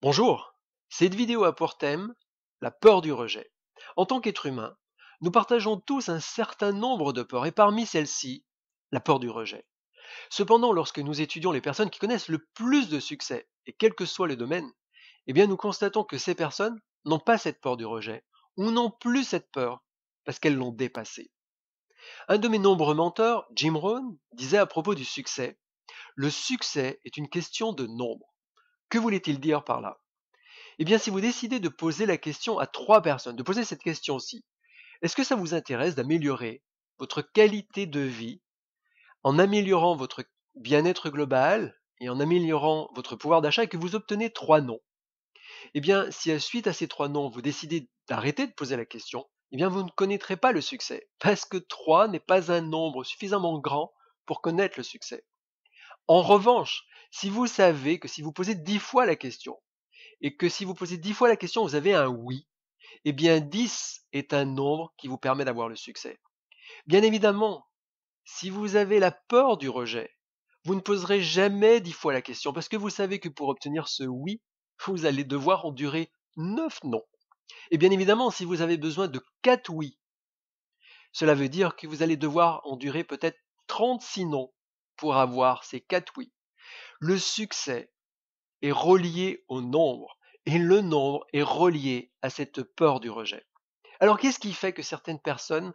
Bonjour, cette vidéo a pour thème la peur du rejet. En tant qu'être humain, nous partageons tous un certain nombre de peurs et parmi celles-ci, la peur du rejet. Cependant, lorsque nous étudions les personnes qui connaissent le plus de succès, et quel que soit le domaine, eh bien nous constatons que ces personnes n'ont pas cette peur du rejet, ou n'ont plus cette peur, parce qu'elles l'ont dépassée. Un de mes nombreux mentors, Jim Rohn, disait à propos du succès, le succès est une question de nombre. Que voulait-il dire par là? Eh bien, si vous décidez de poser la question à 3 personnes, de poser cette question-ci, est-ce que ça vous intéresse d'améliorer votre qualité de vie en améliorant votre bien-être global et en améliorant votre pouvoir d'achat et que vous obtenez 3 non? Eh bien, si à suite à ces 3 non, vous décidez d'arrêter de poser la question, eh bien, vous ne connaîtrez pas le succès, parce que 3 n'est pas un nombre suffisamment grand pour connaître le succès. En revanche, si vous savez que si vous posez 10 fois la question, et que si vous posez 10 fois la question, vous avez un oui, eh bien 10 est un nombre qui vous permet d'avoir le succès. Bien évidemment, si vous avez la peur du rejet, vous ne poserez jamais 10 fois la question parce que vous savez que pour obtenir ce oui, vous allez devoir endurer 9 non. Et bien évidemment, si vous avez besoin de 4 oui, cela veut dire que vous allez devoir endurer peut-être 36 non pour avoir ces 4 oui. Le succès est relié au nombre et le nombre est relié à cette peur du rejet. Alors qu'est-ce qui fait que certaines personnes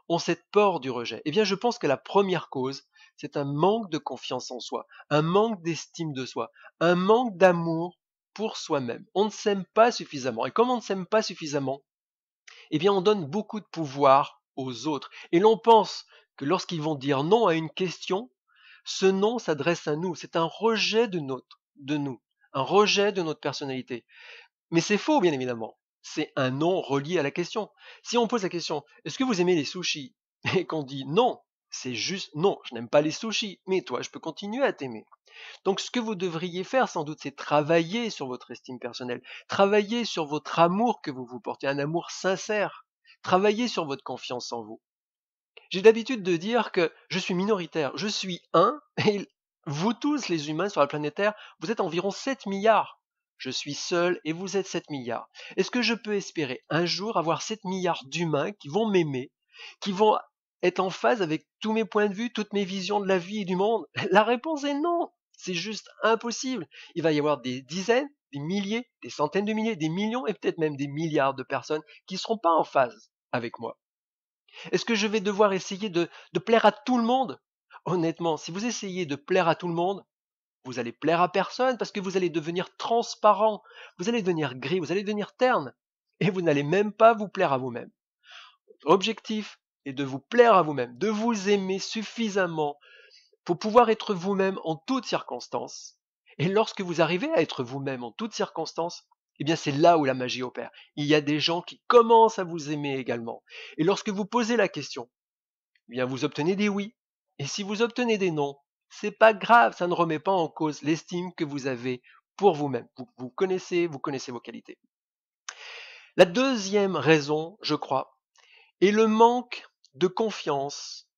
ont cette peur du rejet? Eh bien je pense que la première cause, c'est un manque de confiance en soi, un manque d'estime de soi, un manque d'amour pour soi-même. On ne s'aime pas suffisamment. Et comme on ne s'aime pas suffisamment, eh bien on donne beaucoup de pouvoir aux autres. Et l'on pense que lorsqu'ils vont dire non à une question, ce non s'adresse à nous. C'est un rejet de nous, un rejet de notre personnalité. Mais c'est faux, bien évidemment. C'est un non relié à la question. Si on pose la question, est-ce que vous aimez les sushis? Et qu'on dit non, c'est juste non, je n'aime pas les sushis, mais toi, je peux continuer à t'aimer. Donc ce que vous devriez faire sans doute, c'est travailler sur votre estime personnelle, travailler sur votre amour que vous vous portez, un amour sincère, travailler sur votre confiance en vous. J'ai l'habitude de dire que je suis minoritaire, je suis un, et vous tous les humains sur la planète Terre, vous êtes environ 7 milliards. Je suis seul et vous êtes 7 milliards. Est-ce que je peux espérer un jour avoir 7 milliards d'humains qui vont m'aimer, qui vont être en phase avec tous mes points de vue, toutes mes visions de la vie et du monde? La réponse est non. C'est juste impossible. Il va y avoir des dizaines, des milliers, des centaines de milliers, des millions et peut-être même des milliards de personnes qui ne seront pas en phase avec moi. Est-ce que je vais devoir essayer de plaire à tout le monde? Honnêtement, si vous essayez de plaire à tout le monde, vous allez plaire à personne parce que vous allez devenir transparent, vous allez devenir gris, vous allez devenir terne et vous n'allez même pas vous plaire à vous-même. Votre objectif est de vous plaire à vous-même, de vous aimer suffisamment pour pouvoir être vous-même en toutes circonstances. Et lorsque vous arrivez à être vous-même en toutes circonstances, eh bien c'est là où la magie opère. Il y a des gens qui commencent à vous aimer également. Et lorsque vous posez la question, eh bien vous obtenez des oui. Et si vous obtenez des non, c'est pas grave, ça ne remet pas en cause l'estime que vous avez pour vous-même. Vous connaissez vos qualités. La deuxième raison, je crois, est le manque de confiance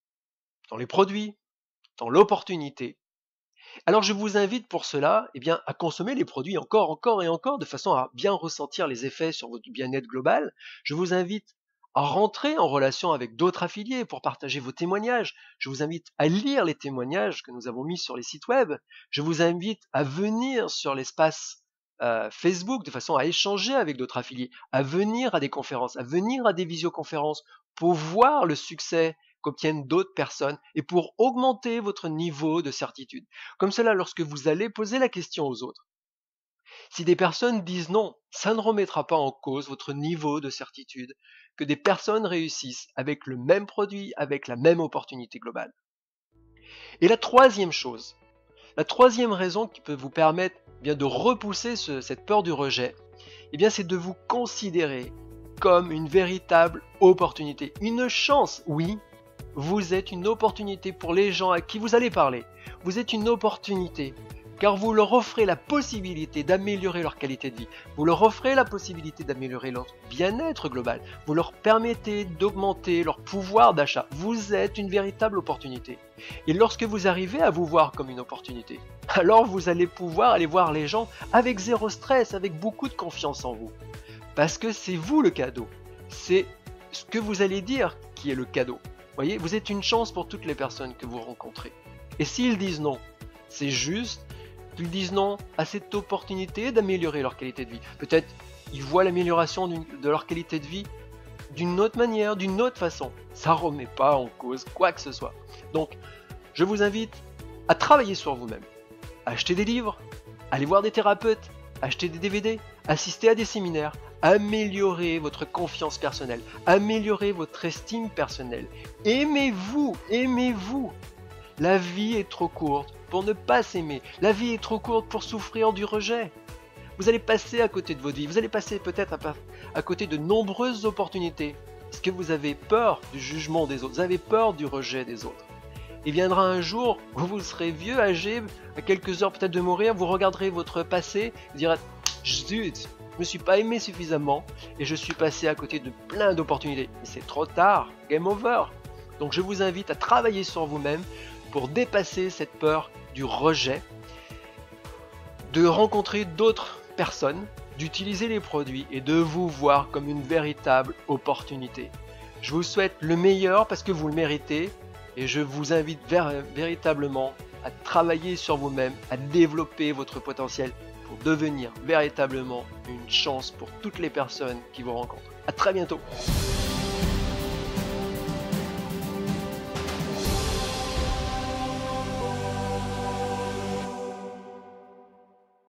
dans les produits, dans l'opportunité. Alors je vous invite pour cela eh bien, à consommer les produits encore, encore et encore, de façon à bien ressentir les effets sur votre bien-être global. Je vous invite à rentrer en relation avec d'autres affiliés pour partager vos témoignages. Je vous invite à lire les témoignages que nous avons mis sur les sites web. Je vous invite à venir sur l'espace Facebook de façon à échanger avec d'autres affiliés, à venir à des conférences, à venir à des visioconférences pour voir le succès qu'obtiennent d'autres personnes et pour augmenter votre niveau de certitude. Comme cela, lorsque vous allez poser la question aux autres, si des personnes disent non, ça ne remettra pas en cause votre niveau de certitude que des personnes réussissent avec le même produit, avec la même opportunité globale. Et la troisième chose, la troisième raison qui peut vous permettre bien de repousser cette peur du rejet, eh bien c'est de vous considérer comme une véritable opportunité, une chance, oui. Vous êtes une opportunité pour les gens à qui vous allez parler. Vous êtes une opportunité car vous leur offrez la possibilité d'améliorer leur qualité de vie, vous leur offrez la possibilité d'améliorer leur bien-être global, vous leur permettez d'augmenter leur pouvoir d'achat. Vous êtes une véritable opportunité. Et lorsque vous arrivez à vous voir comme une opportunité, alors vous allez pouvoir aller voir les gens avec zéro stress, avec beaucoup de confiance en vous. Parce que c'est vous le cadeau. C'est ce que vous allez dire qui est le cadeau. Voyez, vous êtes une chance pour toutes les personnes que vous rencontrez. Et s'ils disent non, c'est juste qu'ils disent non à cette opportunité d'améliorer leur qualité de vie. Peut-être ils voient l'amélioration de leur qualité de vie d'une autre manière, d'une autre façon. Ça ne remet pas en cause quoi que ce soit. Donc, je vous invite à travailler sur vous-même, à acheter des livres, aller voir des thérapeutes, acheter des DVD, assister à des séminaires, améliorer votre confiance personnelle, améliorer votre estime personnelle. Aimez-vous, aimez-vous. La vie est trop courte pour ne pas s'aimer. La vie est trop courte pour souffrir du rejet. Vous allez passer à côté de votre vie, vous allez passer peut-être à côté de nombreuses opportunités. Parce que vous avez peur du jugement des autres, vous avez peur du rejet des autres. Il viendra un jour où vous serez vieux, âgé, à quelques heures peut-être de mourir, vous regarderez votre passé, vous direz « Zut, je me suis pas aimé suffisamment et je suis passé à côté de plein d'opportunités. » Mais c'est trop tard, game over. Donc je vous invite à travailler sur vous-même pour dépasser cette peur du rejet, de rencontrer d'autres personnes, d'utiliser les produits et de vous voir comme une véritable opportunité. Je vous souhaite le meilleur parce que vous le méritez et je vous invite véritablement à travailler sur vous-même, à développer votre potentiel pour devenir véritablement une chance pour toutes les personnes qui vous rencontrent. À très bientôt.